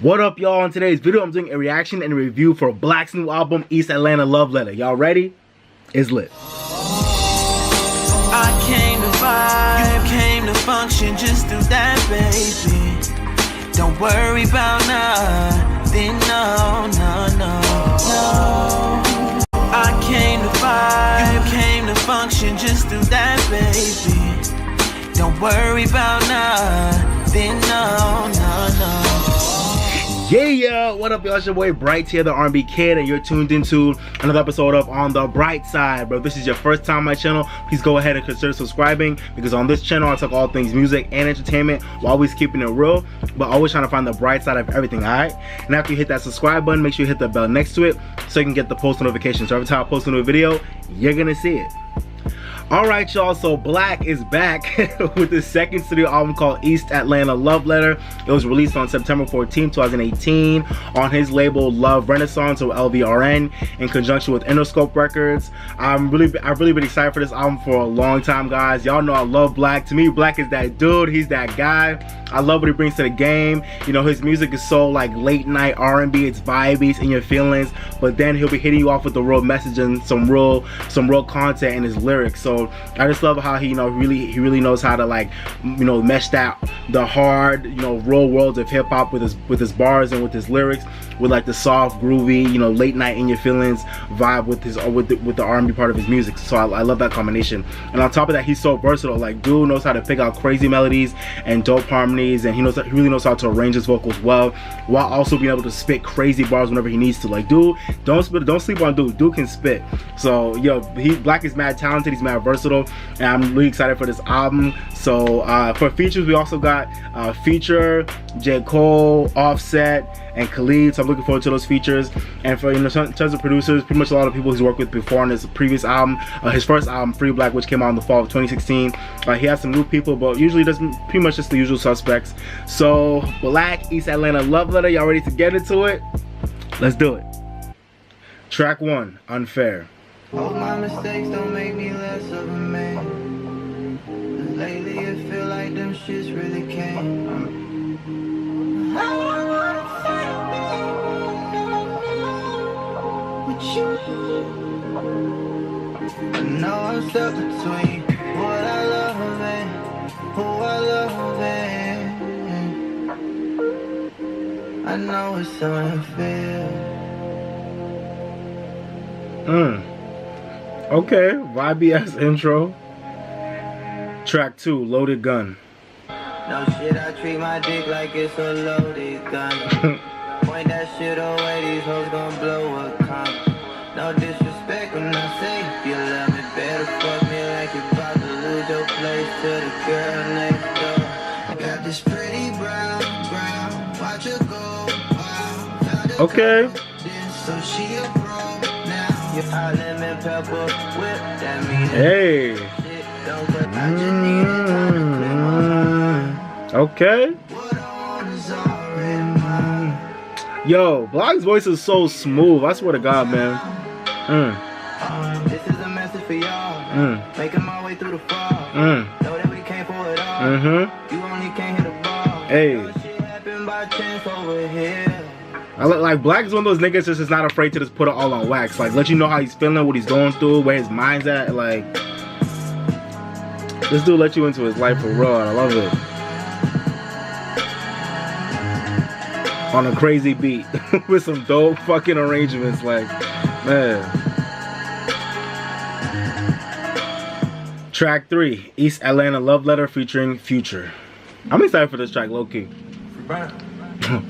What up, y'all? In today's video, I'm doing a reaction and a review for Black's new album, East Atlanta Love Letter. Y'all ready? It's lit. I came to vibe, you came to function, just do that, baby. Don't worry about nothing, no. I came to vibe, you came to function, just do that, baby. Don't worry about nothing, no. Yeah, what up, y'all? It's your boy Bright here, the R&B kid, and you're tuned into another episode of On the Bright Side, bro. If this is your first time on my channel, please go ahead and consider subscribing, because on this channel I talk all things music and entertainment while always keeping it real, but always trying to find the bright side of everything, alright? And after you hit that subscribe button, make sure you hit the bell next to it so you can get the post notifications. So every time I post a new video, you're gonna see it. Alright, y'all, so Black is back with his second studio album called East Atlanta Love Letter. It was released on September 14, 2018 on his label Love Renaissance, or LVRN, in conjunction with Interscope Records. I've really been excited for this album for a long time, guys. Y'all know I love Black. To me, Black is that dude. He's that guy. I love what he brings to the game. You know, his music is so like late night R&B. It's vibey, it's in your feelings, but then he'll be hitting you off with the real message and some real content in his lyrics. So I just love how he really knows how to, like, you know, mesh the hard, you know, real worlds of hip hop with his bars and with his lyrics, with like the soft, groovy, you know, late night in your feelings vibe with the R&B part of his music. So I love that combination. And on top of that, he's so versatile. Like, dude knows how to pick out crazy melodies and dope harmonies, and he really knows how to arrange his vocals well, while also being able to spit crazy bars whenever he needs to. Like, dude, don't sleep on dude. Dude can spit. So yo, Black is mad talented. He's mad versatile, and I'm really excited for this album. So for features, we also got Feature, J. Cole, Offset, and Khalid. So I'm looking forward to those features. And for, you know, in terms of producers, pretty much a lot of people he's worked with before on his previous album, his first album, Free Black, which came out in the fall of 2016. He has some new people, but usually does pretty much just the usual suspects. So Black, East Atlanta Love Letter. Y'all ready to get into it? Let's do it. Track 1, Unfair. All my mistakes don't make me less of a man. Lately it feel like them shits really came. I wanna fight with you. I know I'm stuck between what I love and who I love, and I know it's unfair. Okay, vibey ass intro. Track 2, Loaded Gun. No shit, I treat my dick like it's a loaded gun. Point that shit away, these hoes gon' blow a con. No disrespect when I say you love me, better fuck me like you're about to lose your place to the girl next door. I got this pretty brown, watch her go wild. Okay. So she a pro now. You hot lemon pepper whip, that means hey. Shit don't work. I just need time to clear my mind. Okay. What I want is already mine. Yo, Black's voice is so smooth. I swear to God, man. This is a message for y'all. Making my way through the fall. Know that we can't pull it off. You only can't hit a ball. Hey. Shit happened by chance over here. I look like Black is one of those niggas that's just not afraid to just put it all on wax. Like, let you know how he's feeling, what he's going through, where his mind's at. Like, this dude let you into his life for real, and I love it. On a crazy beat with some dope fucking arrangements, like, man. Track 3, East Atlanta Love Letter featuring Future. I'm excited for this track, low key. Free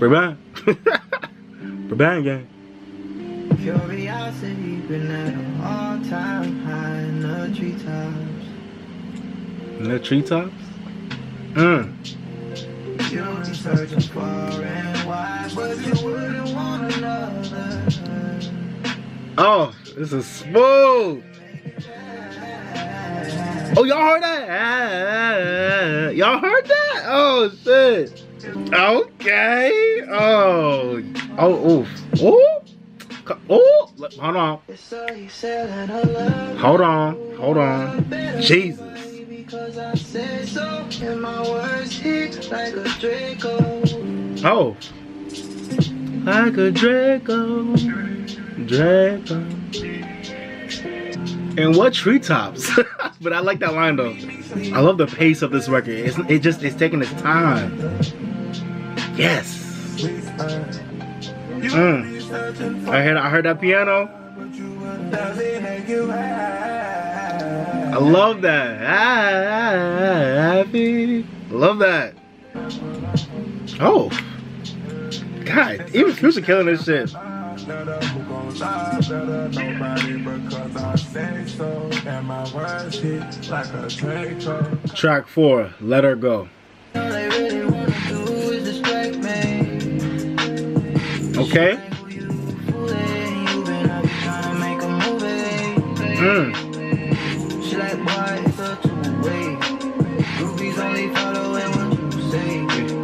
bang. Free bang, gang. Curiosity been at an all-time high in the treetops. In the treetops? You be searching far and wide, but you wouldn't want another. Oh, this is smooth. Oh, y'all heard that? Y'all heard that? Oh, shit. Okay. Oh, oof. Ooh. Oh, hold on. Hold on. Jesus. Oh. like a Draco, Draco. And what treetops? But I like that line though. I love the pace of this record. It's taking its time. Yes. I heard that piano. I love that. Happy. I love that. Oh. God, even Future killing this shit. Track 4, Let Her Go. Okay.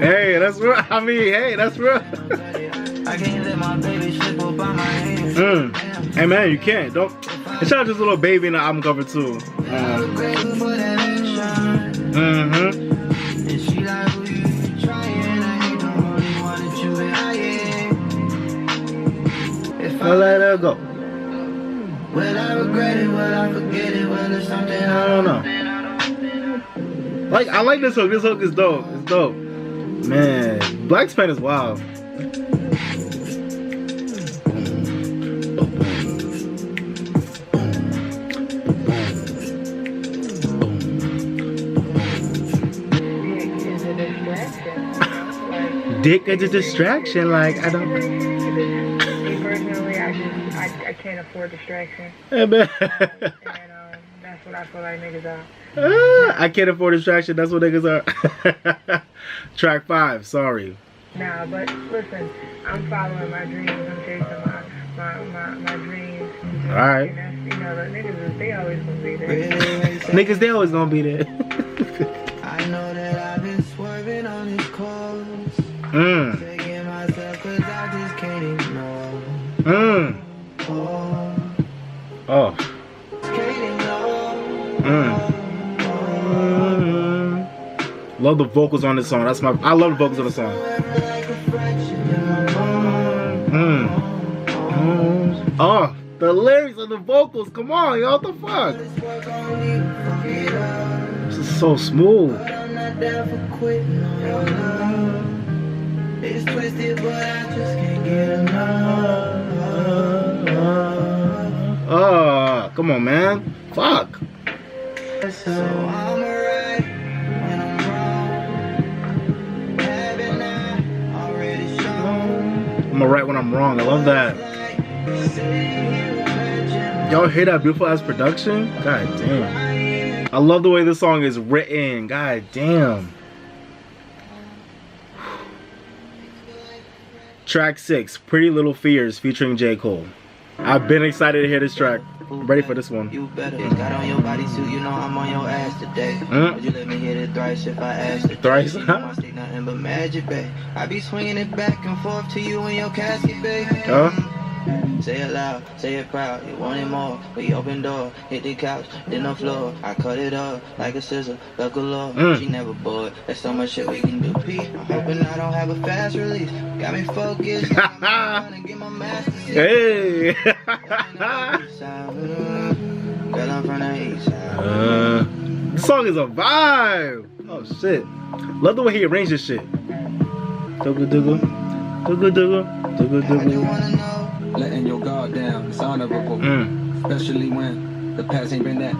Hey, that's real. I mean, hey, that's real. I can't let my baby slip up on my hands. Hey man, you can't. Don't. It's not just a little baby in the album cover too. And she like, who you trying? I ain't the only one that you been eyeing. If I let her go, will I regret it? Will I forget it? Will it's something I don't know. Like, I like this hook. This hook is dope. It's dope. Man, Black Span is wild. Dick is a distraction, like I don't. Me personally, I can't afford distraction. Hey, man. And that's what I feel like niggas are. I can't afford distraction. That's what niggas are. Track 5. Sorry. Nah, but listen, I'm following my dreams. I'm chasing my dreams. All right. And that's, you know, the niggas, they always gonna be there. Niggas, they always gonna be there. I know that I've been swerving on this course. Taking myself cause I just can't ignore. Oh. Can't ignore. Love the vocals on this song. That's my. I love the vocals on the song. Oh, the lyrics and the vocals. Come on, yo, what the fuck? This is so smooth. It's twisted, but I just can't get enough. Oh, come on, man. Fuck. So I'm alright when I'm wrong. Haven't I already shown? I'm alright when I'm wrong. I love that. Y'all hear that beautiful ass production? God damn. I love the way this song is written. God damn. Track 6, Pretty Little Fears featuring J. Cole. I've been excited to hear this track. I'm ready for this one. You better got on your body suit, you know I'm on your ass today. Would you let me hit it thrice if I asked it? Thrice? You know I stick nothing but magic, babe. I be swinging it back and forth to you in your casket, babe. Say it loud, say it proud, you want it more. We open door, hit the couch, then the floor. I cut it up like a scissor, buckle up. She never bored, there's so much shit we can do. I'm hoping I don't have a fast release. Got me focused, and get my master. Hey! Girl, I'm from the east side. This song is a vibe! Oh shit. Love the way he arranged this shit. Dugga dugga. Dugga dugga. Dugga dugga. Letting your guard down, it's honorable. Especially when the past ain't been that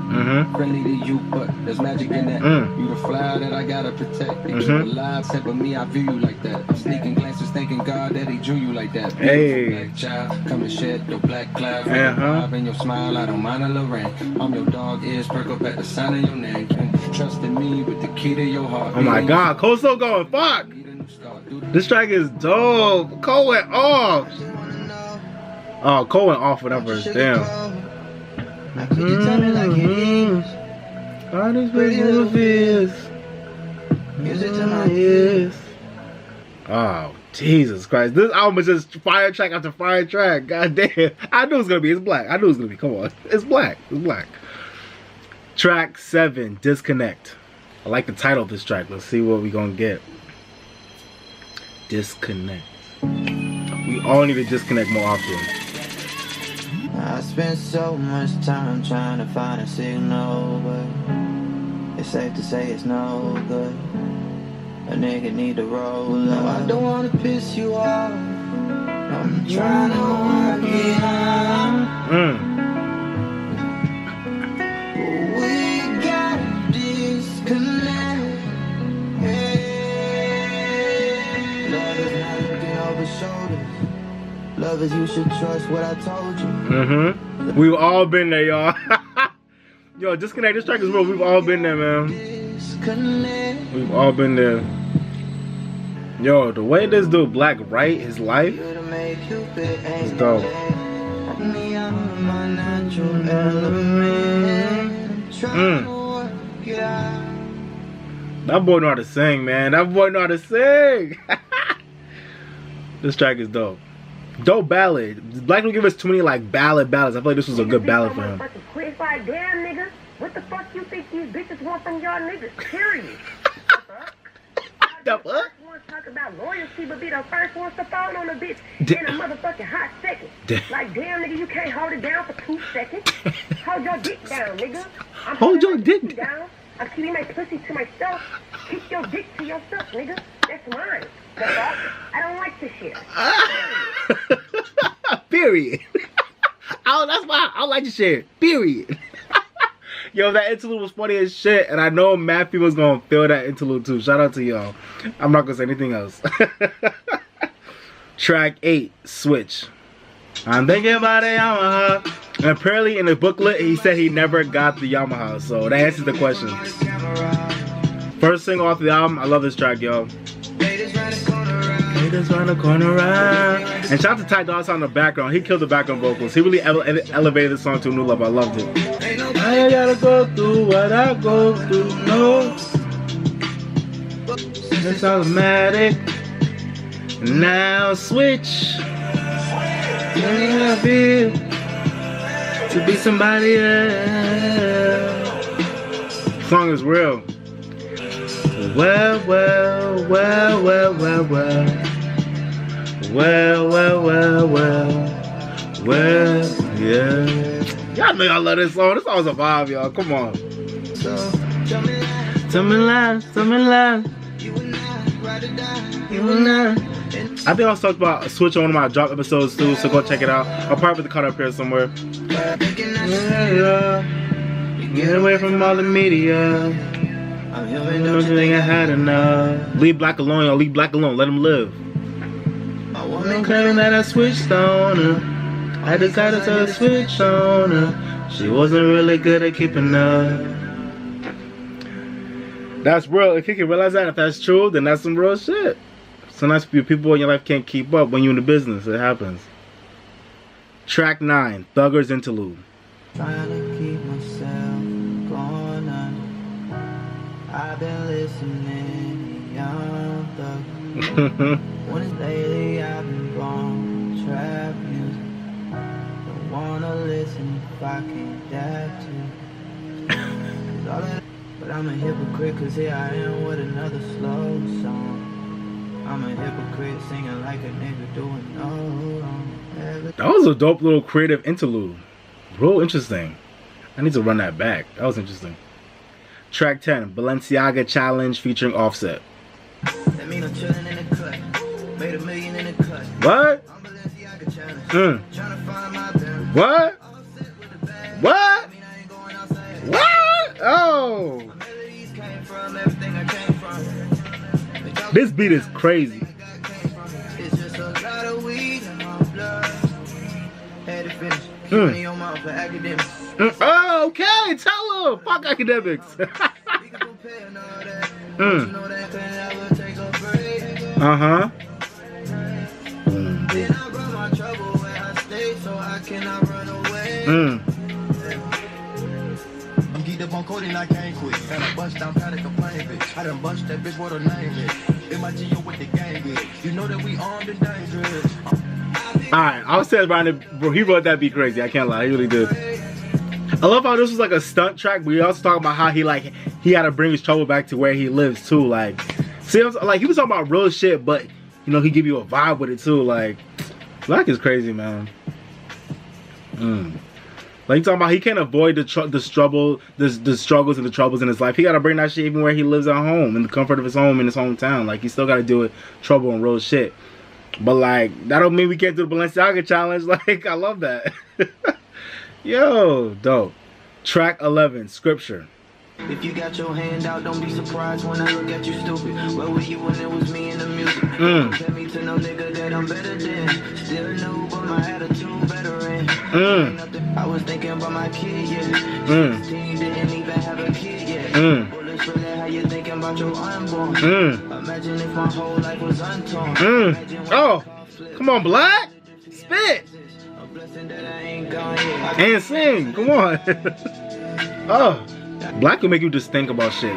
friendly to you, but there's magic in that. You the flower that I gotta protect. They keep alive, set but me, I view you like that. I'm sneaking glances, thanking God that he drew you like that. Hey. Black child, come and shed your black cloud. Vibe and your smile, I don't mind a Lorraine. I'm your dog, ears perk up at the sound of your name. Can you trust in me with the key to your heart? Oh my god, Cole's still going, fuck! This track is dope. Cole went off. Oh, Cole went off with that verse, damn. Could you tell me like it is? All these pretty little fears. Music to my ears. Oh, Jesus Christ. This album is just fire track after fire track. God damn. I knew it was gonna be. It's black. I knew it was gonna be. Come on. It's black. It's black. Track 7, Disconnect. I like the title of this track. Let's see what we gonna get. Disconnect. We all need to disconnect more often. I spent so much time trying to find a signal, but it's safe to say it's no good. A nigga need to roll up. No, I don't wanna piss you off. I'm trying to work it out. We gotta disconnect. Hey. Love is not looking over shoulders. Love is you should trust what I told you. We've all been there, y'all. Yo, disconnect. This track is real. We've all been there, man. We've all been there. Yo, the way this dude Black write his life is dope. That boy know how to sing, man. That boy know how to sing. This track is dope. Dope ballad. Black don't give us too many like ballads. I feel like this was a good ballad for him. It's like, damn nigga, what the fuck you think these bitches want from y'all niggas? Period. The fuck? Talk about loyalty, but be the first ones to fall on a bitch in a motherfucking hot second. Like, damn, nigga, you can't hold it down for 2 seconds. Hold your dick down, nigga. Hold your dick down. I'm keeping my pussy to myself. Keep your dick to yourself, nigga. That's mine. That's all. I don't like this shit. Period. That's why I don't like to share. Period. Yo, that interlude was funny as shit, and I know Matthew was gonna feel that interlude too. Shout out to y'all. I'm not gonna say anything else. Track 8, Switch. I'm thinking about a Yamaha. And apparently in the booklet, he said he never got the Yamaha, so that answers the question. First single off the album, I love this track, yo. Haters round the corner round. And shout out to Ty Dolla $ign in the background. He killed the background vocals. He really elevated the song to a new level. I loved it. I gotta go through what I go through, no. It's automatic. Now switch. I feel to be somebody else. Song is real. Well, well, well, well, well, well. Well, well, well, well. Well, yeah. Y'all know y'all love this song. This song's a vibe, y'all. Come on. Tell me lies, tell me lies. You and I. I think I was talking about Switch on one of my drop episodes too, so go check it out. I'll probably put the cut up here somewhere. Yeah. Get away from all the media. I don't think I had enough. Leave Black alone, y'all. Leave Black alone. Let him live. I'm claiming that I switched on her. I decided to switch on her. She wasn't really good at keeping up. That's real. If you can realize that, if that's true, then that's some real shit. Sometimes people in your life can't keep up when you're in the business. It happens. Track 9, Thugger's Interlude. Trying to keep myself going on. I've been listening to Young Thug. When it's lately I've been going trap music. Don't wanna listen if I can't adapt to. But I'm a hypocrite cause here I am with another slow song. I'm a hypocrite singing like a nigga doing no wrong. That was a dope little creative interlude. Real interesting. I need to run that back. That was interesting. Track 10, Balenciaga Challenge featuring Offset. That mean I'm chilling in the cut. Made $1 million in the cut. What? I'm Balenciaga challenge. Trying to find my balance. What? Offset with the bag. What? I mean, I ain't going outside. What? Oh. My melodies came from everything I came from. This beat is crazy. It's just a lot of weed in my blood. Had to finish. Keeping your mouth for academics. Oh, okay. Tell him. Fuck academics. Uh-huh. Then I run my trouble where I stay so I cannot run away. I'm geeked up on coding, I can't quit. Got a bust down paddock of playing bitch. I done bunched that bitch, what her name is. In my G.O. with the gang is. You know that we armed and dangerous. Alright, I was saying Brian, bro, he wrote that beat crazy. I can't lie, he really did. I love how this was like a stunt track, but we also talking about how he had to bring his trouble back to where he lives too. Like, see, like he was talking about real shit, but you know he give you a vibe with it too. Like, Black is crazy, man. Like you talking about, he can't avoid the struggles and the troubles in his life. He gotta bring that shit even where he lives at home, in the comfort of his home in his hometown. Like he still gotta deal with trouble and real shit. But like that don't mean we can't do the Balenciaga challenge. Like I love that. Yo, dope. Track 11, Scripture. If you got your hand out, don't be surprised when I look at you stupid. Where were you when it was me and the music? Tell me to no nigga that I'm better than. Still new, but my attitude better in. I was thinking about my kid, yeah. 16, didn't even have a kid yet. Bullets really how you thinking about your unborn. Imagine if my whole life was untorn. Oh, come on, Black. Spit. A blessing that I ain't gone yet. And sing. Come on. Oh. Black will make you just think about shit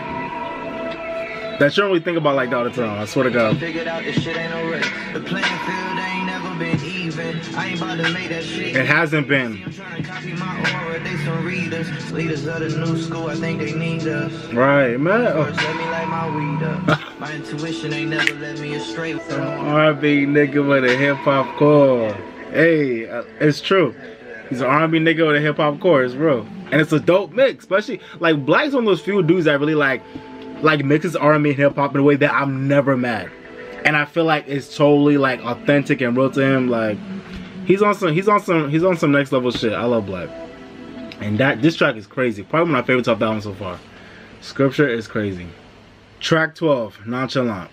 that you don't really think about like that all the time. I swear to God. Figured out this shit ain't no race. The playing field ain't never been even. I ain't about to make that shit. It hasn't been. I'm trying to copy my aura. They some readers, leaders of the new school. I think they need us. Right, man. Let me like my weed up. My intuition ain't never led me astray. R&B nigga with a hip hop core. Hey, it's true. He's an R&B nigga with a hip hop core. It's real. And it's a dope mix, especially like Black's one of those few dudes that really like mixes R&B and hip hop in a way that I'm never mad. And I feel like it's totally like authentic and real to him. Like he's on some next level shit. I love Black. And this track is crazy. Probably one of my favorites off that one so far. Scripture is crazy. Track 12, Nonchalant.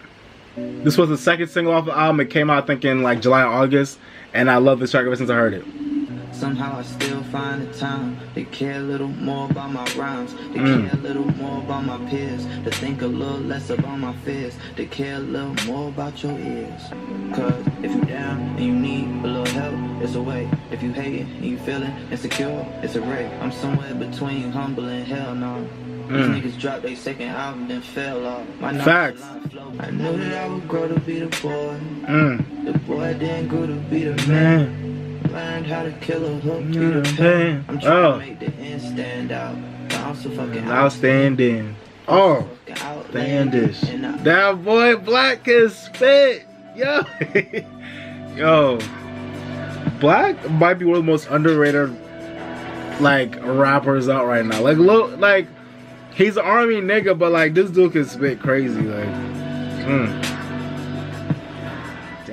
This was the second single off the album. It came out I think in like July or August, and I love this track ever since I heard it. Somehow I still find the time to care a little more about my rhymes, to care a little more about my peers, to think a little less about my fears, to care a little more about your ears. Cause if you down and you need a little help, it's a way. If you hating and you feeling insecure, it's a ray. I'm somewhere between humble and hell no. These niggas dropped their second album, then fell off. My facts. I knew that I would grow to be the boy. The boy didn't grow to be the man. Learned how to kill a hook, be the pain. I'm trying to make the end stand out. I'm so fucking outstanding. Oh, outlandish. That boy Black is spit. Yo. Yo. Black might be one of the most underrated like rappers out right now. Like look, like he's an R&B nigga, but like this dude can spit crazy. Like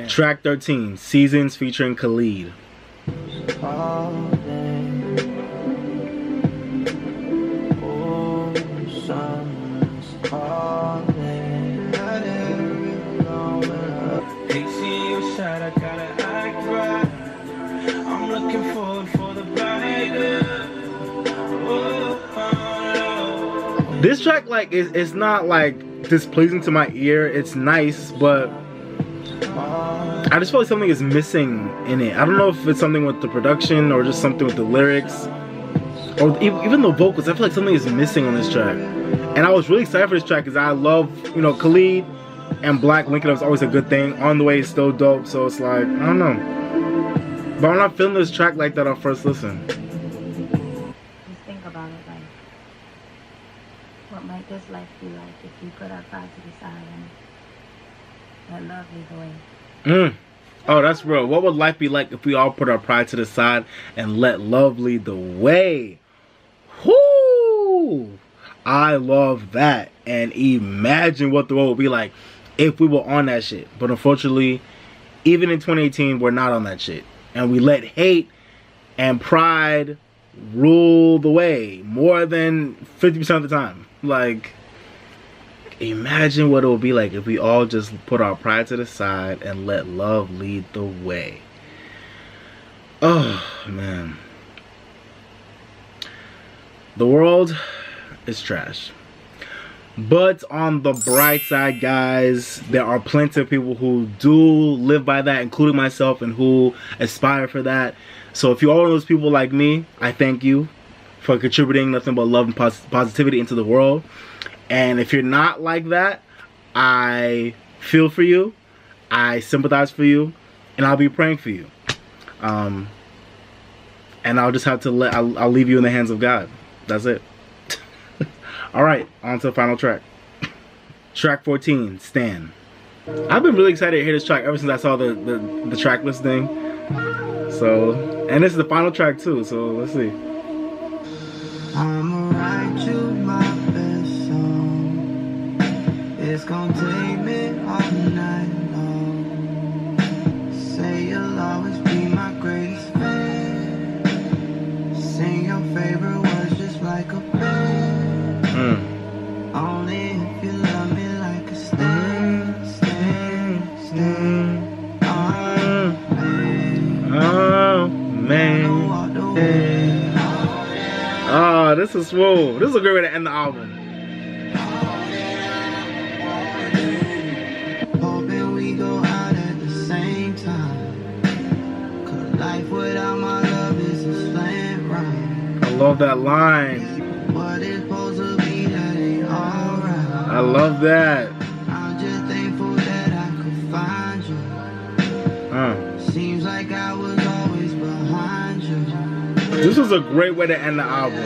Track 13, Seasons featuring Khalid. This track like it's not like displeasing to my ear. It's nice, but I just feel like something is missing in it. I don't know if it's something with the production or just something with the lyrics or even the vocals. I feel like something is missing on this track. And I was really excited for this track because I love, you know, Khalid and Black linking up is always a good thing. On the Way is still dope, so it's like, I don't know. But I'm not feeling this track like that on first listen. Just think about it, like, what might this life be like if we put our pride to the side and let love lead the way? Oh, that's real. What would life be like if we all put our pride to the side and let love lead the way? Whoo! I love that. And imagine what the world would be like if we were on that shit. But unfortunately, even in 2018, we're not on that shit. And we let hate and pride rule the way more than 50% of the time. Like, imagine what it would be like if we all just put our pride to the side and let love lead the way. Oh, man. The world is trash. But on the bright side, guys, there are plenty of people who do live by that, including myself, and who aspire for that. So if you're all of those people like me, I thank you for contributing nothing but love and positivity into the world. And if you're not like that, I feel for you, I sympathize for you, and I'll be praying for you. And I'll just have to I'll leave you in the hands of God. That's it. Alright, on to the final track. Track 14, Stan. I've been really excited to hear this track ever since I saw the track listing. So, and this is the final track too, so let's see. I'ma write you my best song. It's gonna take me all night long. Say you'll always be my greatest fan. Sing your favorite words just like a band. Only if you love me like a stand. Oh man. Oh, this is smooth. This is a great way to end the album. Hoping we go out at the same time. 'Cause life without my love is a slant rhyme. I love that line. What is supposed to be, that ain't alright. I love that. I'm just thankful that I could find you. Seems like I was always behind you. This was a great way to end the album.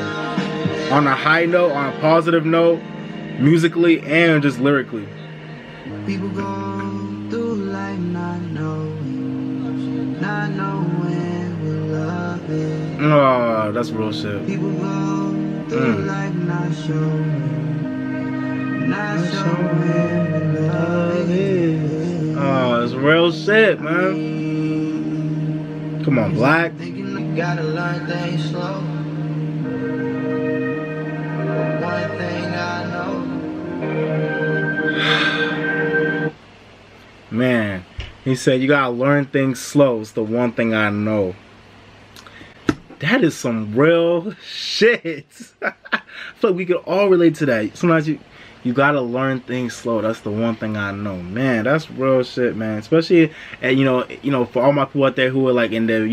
On a high note, on a positive note, musically and just lyrically. People go through life not knowing what love is. Oh, that's real shit. People go through life not showing what love is. Oh, it's real shit, man. Come on, Black. Thinking you gotta learn things slow. One thing I know. Man, he said you gotta learn things slow. It's the one thing I know. That is some real shit. I feel like we could all relate to that. Sometimes you gotta learn things slow. That's the one thing I know. Man, that's real shit, man. Especially, you know, for all my people out there who are like in their,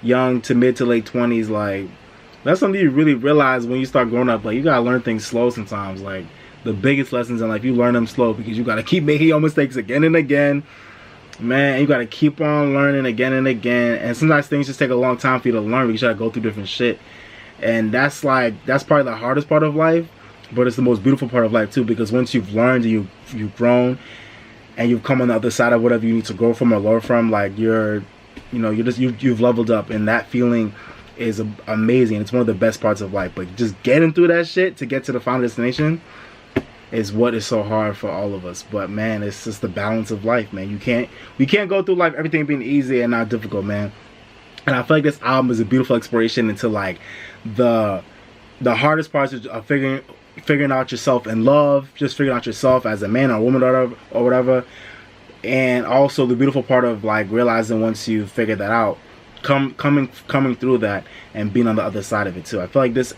young to mid to late 20s, like that's something you really realize when you start growing up. Like you gotta learn things slow sometimes. Like the biggest lessons in life, you learn them slow because you gotta keep making your mistakes again and again. Man, you gotta keep on learning again and again. And sometimes things just take a long time for you to learn because you gotta go through different shit. And that's probably the hardest part of life. But it's the most beautiful part of life too, because once you've learned and you've grown and you've come on the other side of whatever you need to grow from or learn from, like you've leveled up, and that feeling is amazing. It's one of the best parts of life. But just getting through that shit to get to the final destination is what is so hard for all of us. But man, it's just the balance of life, man. We can't go through life everything being easy and not difficult, man. And I feel like this album is a beautiful exploration into like the hardest parts of figuring out yourself in love, just figuring out yourself as a man or a woman or whatever, and also the beautiful part of like realizing once you figure that out, coming through that and being on the other side of it too. I feel like this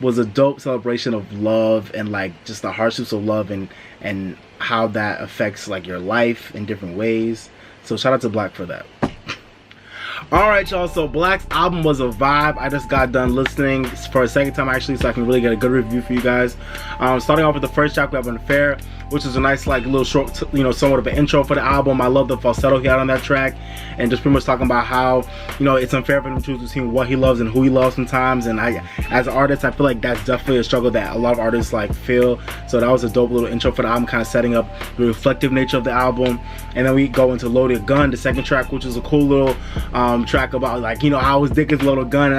was a dope celebration of love and like just the hardships of love and how that affects like your life in different ways. So shout out to Black for that. Alright y'all, so Black's album was a vibe. I just got done listening for a second time actually, so I can really get a good review for you guys. Starting off with the first track, we have Unfair, which is a nice like little short, somewhat of an intro for the album. I love the falsetto he had on that track, and just pretty much talking about how, it's unfair for him to choose between what he loves and who he loves sometimes. And as an artist, I feel like that's definitely a struggle that a lot of artists like feel. So that was a dope little intro for the album, kind of setting up the reflective nature of the album. And then we go into Loaded Gun, the second track, which is a cool little track about like how his dick is loaded gun,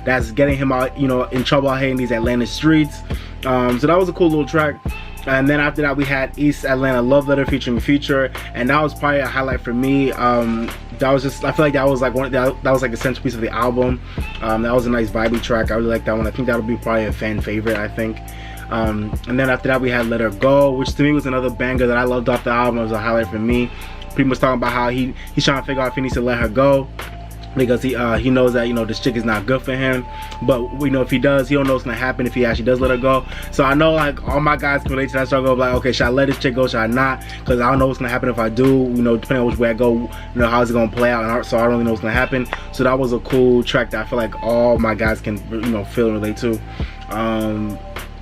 that's getting him out in trouble out here in these Atlanta streets. So that was a cool little track. And then after that we had East Atlanta Love Letter featuring Future, and that was probably a highlight for me. That was just, I feel like that was like that was like the centerpiece of the album. That was a nice vibey track. I really like that one. I think that'll be probably a fan favorite, I think. And then after that we had Let Her Go, which to me was another banger that I loved off the album. It was a highlight for me. Pretty much talking about how he's trying to figure out if he needs to let her go, because he knows that this chick is not good for him. But if he does, he don't know what's gonna happen if he actually does let her go. So I know like all my guys can relate to that struggle of like, okay, should I let this chick go, should I not? Because I don't know what's gonna happen if I do. Depending on which way I go, how's it gonna play out, and so I don't really know what's gonna happen. So that was a cool track that I feel like all my guys can feel and relate to.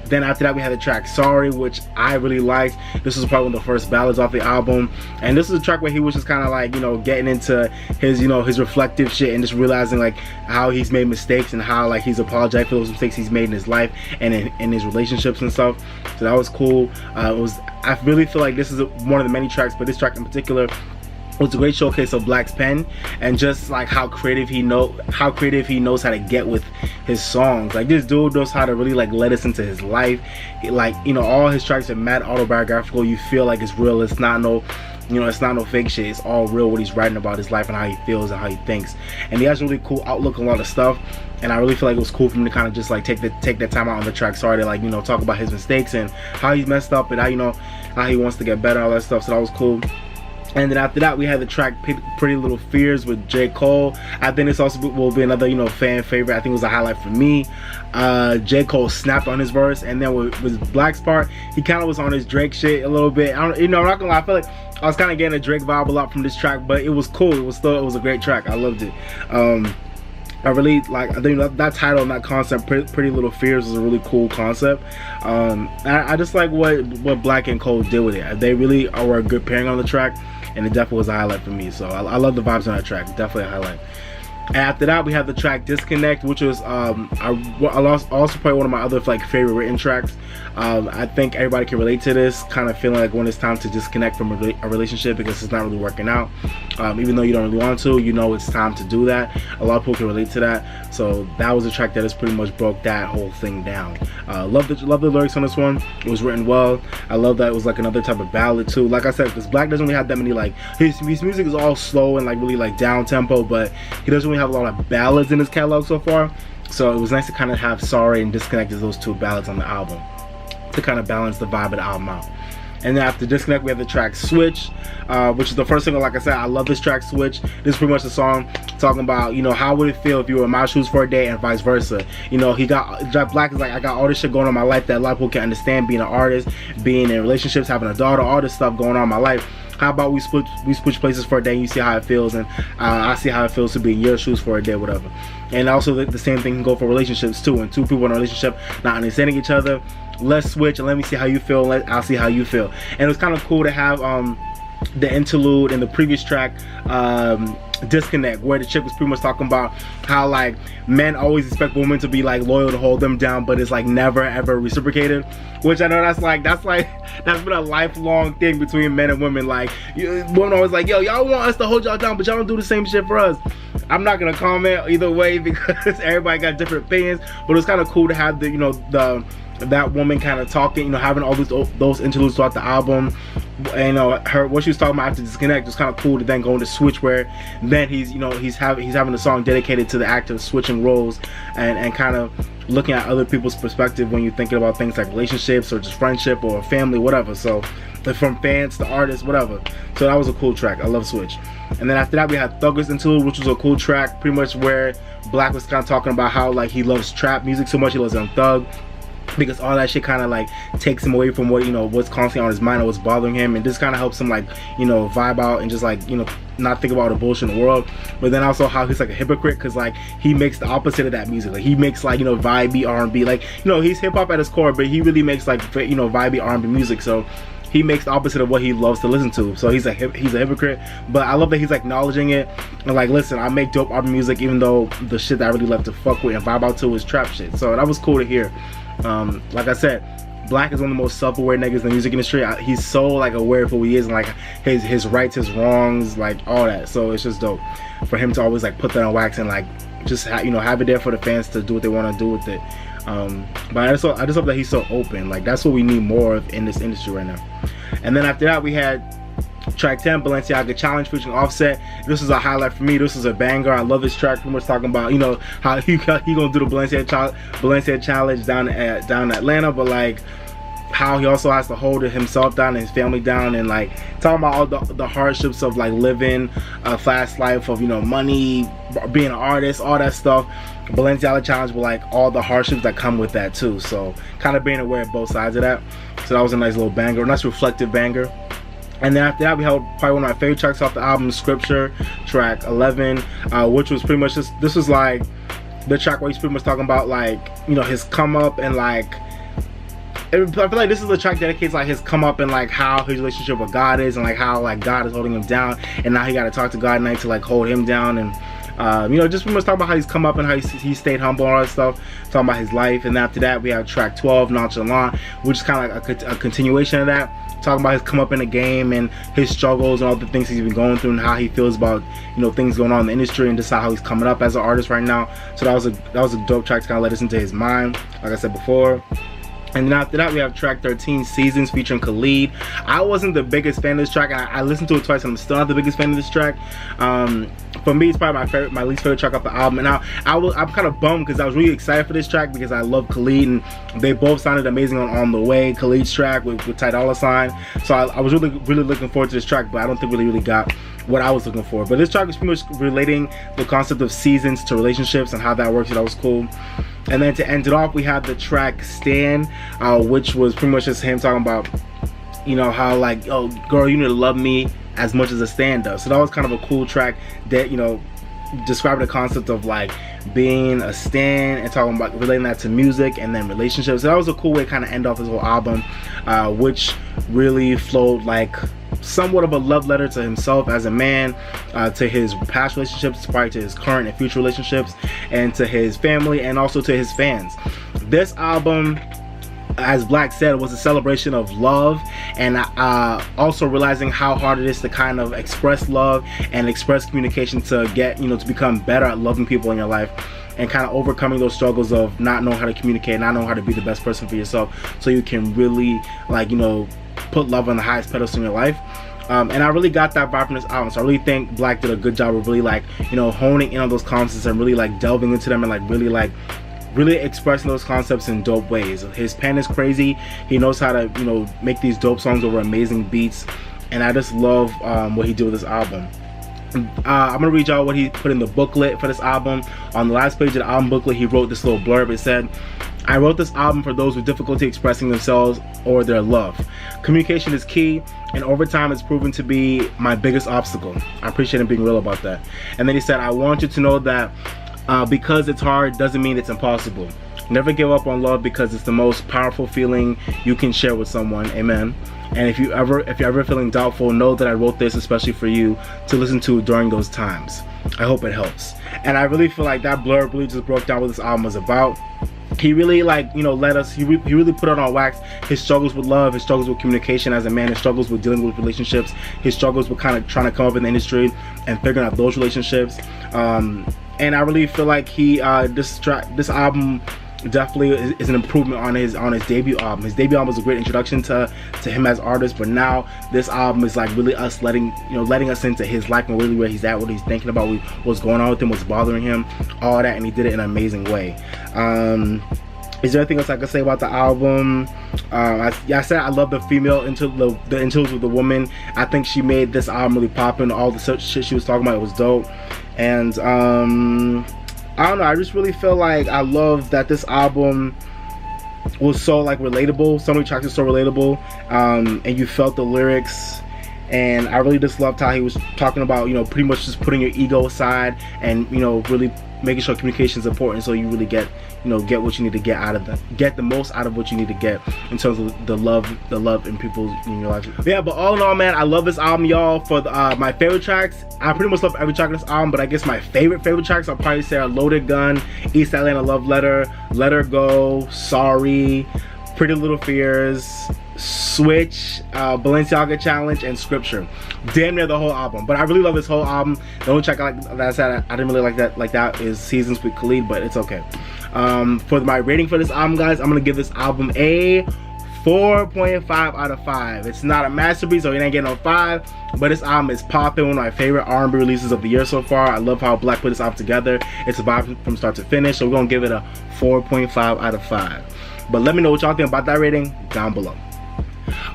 Then after that we had the track Sorry, which I really liked. This was probably one of the first ballads off the album, and this is a track where he was just kind of like getting into his his reflective shit and just realizing like how he's made mistakes and how like he's apologized for those mistakes he's made in his life and in his relationships and stuff. So that was cool. I really feel like this is one of the many tracks, but this track in particular was a great showcase of Black's pen and just like how creative he knows how to get with his songs. Like this dude knows how to really like let us into his life. Like, you know, all his tracks are mad autobiographical. You feel like it's real. It's not no, you know, it's not no fake shit. It's all real what he's writing about his life and how he feels and how he thinks. And he has a really cool outlook on a lot of stuff. And I really feel like it was cool for him to kind of just like take that time out on the track. Sorry to like, you know, talk about his mistakes and how he's messed up and how, you know, how he wants to get better and all that stuff. So that was cool. And then after that, we had the track Pretty Little Fears with J. Cole. I think this also will be another, you know, fan favorite. I think it was a highlight for me. J. Cole snapped on his verse, and then with Black's part, he kind of was on his Drake shit a little bit. You know, I'm not gonna lie, I feel like I was kind of getting a Drake vibe a lot from this track, but it was cool. It was a great track. I loved it. I really like, I think that title and that concept, Pretty Little Fears, was a really cool concept. I just like what Black and Cole did with it. They really were a good pairing on the track, and it definitely was a highlight for me. So I love the vibes on that track. Definitely a highlight. And after that, we have the track Disconnect, which was also probably one of my other like favorite written tracks. I think everybody can relate to this, kind of feeling like when it's time to disconnect from a relationship because it's not really working out. Even though you don't really want to, you know it's time to do that. A lot of people can relate to that. So that was a track that just pretty much broke that whole thing down. Love the lyrics on this one. It was written well. I love that it was like another type of ballad too. Like I said, because Black doesn't really have that many like his music is all slow and like really like down tempo, but he doesn't really have a lot of ballads in his catalog so far. So it was nice to kind of have Sorry and Disconnect as those two ballads on the album to kind of balance the vibe of the album out. And then after Disconnect, we have the track Switch, which is the first single. Like I said, I love this track Switch. This is pretty much a song talking about, you know, how would it feel if you were in my shoes for a day and vice versa. You know, Black is like, I got all this shit going on in my life that a lot of people can understand, being an artist, being in relationships, having a daughter, all this stuff going on in my life. How about we switch places for a day and you see how it feels, and I see how it feels to be in your shoes for a day, whatever. And also the same thing can go for relationships too. When two people in a relationship not understanding each other, let's switch and let me see how you feel, I'll see how you feel. And it was kind of cool to have the interlude in the previous track, Disconnect, where the chick was pretty much talking about how like men always expect women to be like loyal to hold them down, but it's like never ever reciprocated, which I know that's been a lifelong thing between men and women. Like women always like, yo, y'all want us to hold y'all down, but y'all don't do the same shit for us. I'm not gonna comment either way because everybody got different opinions, but it's kind of cool to have the, you know, that woman kind of talking, you know, having all those interludes throughout the album. And you know, what she was talking about after Disconnect was kind of cool to then go into Switch, where then he's having a song dedicated to the act of switching roles and kind of looking at other people's perspective when you're thinking about things like relationships or just friendship or family, whatever. So from fans to artists, whatever. So that was a cool track. I love Switch. And then after that, we had Thugger's Interlude, which was a cool track, pretty much where Black was kind of talking about how like he loves trap music so much, he loves Young Thug, because all that shit kind of like takes him away from what, you know, what's constantly on his mind or what's bothering him, and this kind of helps him like, you know, vibe out and just like, you know, not think about the bullshit in the world. But then also how he's like a hypocrite, because like he makes the opposite of that music. Like he makes like, you know, vibey R&B, like, you know, he's hip-hop at his core, but he really makes like, you know, vibey R&B music. So he makes the opposite of what he loves to listen to. So he's a hypocrite, but I love that he's acknowledging it and like, listen, I make dope R&B music, even though the shit that I really love to fuck with and vibe out to is trap shit. So that was cool to hear. Like I said, Black is one of the most self-aware niggas in the music industry. He's so like aware of who he is and like his rights, his wrongs, like all that. So it's just dope for him to always like put that on wax and like just you know, have it there for the fans to do what they want to do with it. But I just hope that he's so open. Like that's what we need more of in this industry right now. And then after that, we had track 10, Balenciaga Challenge featuring Offset. This is a highlight for me. This is a banger. I love this track. We're talking about, you know, how he gonna do the Balenciaga Challenge down in Atlanta, but like how he also has to hold himself down and his family down, and like talking about all the hardships of like living a fast life of, you know, money, being an artist, all that stuff. Balenciaga Challenge, but like all the hardships that come with that too. So kind of being aware of both sides of that. So that was a nice little banger, a nice reflective banger. And then after that, we had probably one of my favorite tracks off the album, Scripture, track 11, which was pretty much just, this was like the track where he's pretty much talking about like, you know, his come up and like, I feel like this is the track dedicates like his come up and like how his relationship with God is, and like how like God is holding him down, and now he got to talk to God at night to like hold him down, and you know, just pretty much talking about how he's come up and how he stayed humble and all that stuff, talking about his life. And after that, we have track 12, Nonchalant, which is kind of like a continuation of that, talking about his come up in the game and his struggles and all the things he's been going through and how he feels about, you know, things going on in the industry and just how he's coming up as an artist right now. So that was a dope track to kind of let us into his mind, like I said before. And then after that, we have track 13, Seasons, featuring Khalid. I wasn't the biggest fan of this track. I listened to it twice and I'm still not the biggest fan of this track. For me, it's probably my least favorite track off the album. And I'm kind of bummed because I was really excited for this track because I love Khalid and they both sounded amazing on The Way, Khalid's track with Ty Dolla $ign. So I was really looking forward to this track, but I don't think really got what I was looking for. But this track is pretty much relating the concept of seasons to relationships and how that works. So that was cool. And then to end it off, we have the track Stan, which was pretty much just him talking about, you know, how like, oh girl, you need to love me as much as a Stan does. So that was kind of a cool track that, you know, describing the concept of like being a Stan and talking about relating that to music and then relationships. So that was a cool way to kind of end off his whole album, which really flowed like somewhat of a love letter to himself as a man, to his past relationships, probably to his current and future relationships, and to his family and also to his fans. This album, as Black said, was a celebration of love and also realizing how hard it is to kind of express love and express communication to get, you know, to become better at loving people in your life and kind of overcoming those struggles of not knowing how to communicate, not knowing how to be the best person for yourself so you can really, like, you know, put love on the highest pedestal in your life. And I really got that vibe from this album. So I really think Black did a good job of really, like, you know, honing in on those concepts and really like delving into them and like really expressing those concepts in dope ways. His pen is crazy. He knows how to, you know, make these dope songs over amazing beats, and I just love what he did with this album. I'm gonna read y'all what he put in the booklet for this album. On the last page of the album booklet, he wrote this little blurb. It said, "I wrote this album for those with difficulty expressing themselves or their love. Communication is key, and over time it's proven to be my biggest obstacle." I appreciate him being real about that. And then he said, "I want you to know that because it's hard doesn't mean it's impossible. Never give up on love because it's the most powerful feeling you can share with someone. Amen. And if you're ever feeling doubtful, know that I wrote this especially for you to listen to during those times. I hope it helps." And I really feel like that blurb really just broke down what this album was about. He really, like, you know, let us, he really put it on wax. His struggles with love, his struggles with communication as a man, his struggles with dealing with relationships, his struggles with kind of trying to come up in the industry and figuring out those relationships. And I really feel like this album definitely is an improvement on his debut album. His debut album was a great introduction to him as artist, but now this album is like really us letting us into his life and really where he's at, what he's thinking about, what's going on with him, what's bothering him, all that, and he did it in an amazing way. Is there anything else I can say about the album? I said I love the female the interludes with the woman. I think she made this album really poppin'. All the shit she was talking about, it was dope. And I don't know, I just really feel like I love that this album was so like relatable. So many tracks are so relatable, and you felt the lyrics. And I really just loved how he was talking about, you know, pretty much just putting your ego aside and, you know, really making sure communication is important so you really get what you need to get the most out of what you need to get in terms of the love in people in your life. Yeah, but all in all, man, I love this album, y'all. For my favorite tracks, I pretty much love every track on this album, but I guess my favorite tracks I'll probably say are Loaded Gun, East Atlanta Love Letter, Let Her Go, Sorry, Pretty Little Fears, Switch, Balenciaga Challenge, and Scripture. Damn near the whole album, but I really love this whole album. The only track that I said I didn't really like that is Seasons with Khalid, but it's okay. For my rating for this album, guys, I'm gonna give this album a 4.5 out of 5. It's not a masterpiece, so it ain't getting no 5, but this album is popping. One of my favorite R&B releases of the year so far. I love how Black put this album together. It's a vibe from start to finish, so we're gonna give it a 4.5 out of 5. But let me know what y'all think about that rating down below.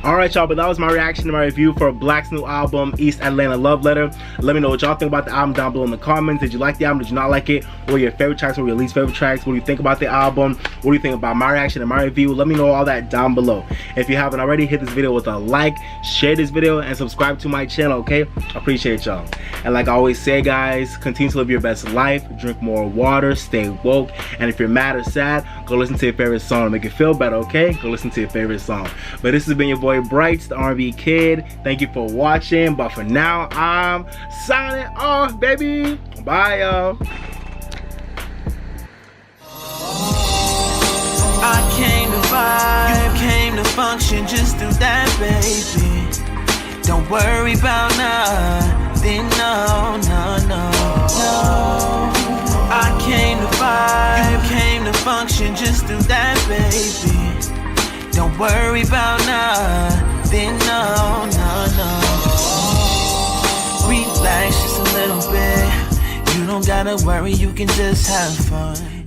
Alright, y'all, but that was my reaction to my review for Black's new album, East Atlanta Love Letter. Let me know what y'all think about the album down below in the comments. Did you like the album? Did you not like it? What were your favorite tracks? What were your least favorite tracks? What do you think about the album? What do you think about my reaction and my review? Let me know all that down below. If you haven't already, hit this video with a like, share this video, and subscribe to my channel, okay? I appreciate y'all. And like I always say, guys, continue to live your best life, drink more water, stay woke, and if you're mad or sad, go listen to your favorite song to make you feel better, okay? Go listen to your favorite song. But this has been your boy Brights, the R&B Kid. Thank you for watching, but for now, I'm signing off, baby. Bye, y'all. I came to vibe, came to function, just do that, baby. Don't worry about nothing, no, no, no, no. I came to vibe, you came to function, just do that, baby. Don't worry about nothing, no, no, no. Relax just a little bit. You don't gotta worry, you can just have fun.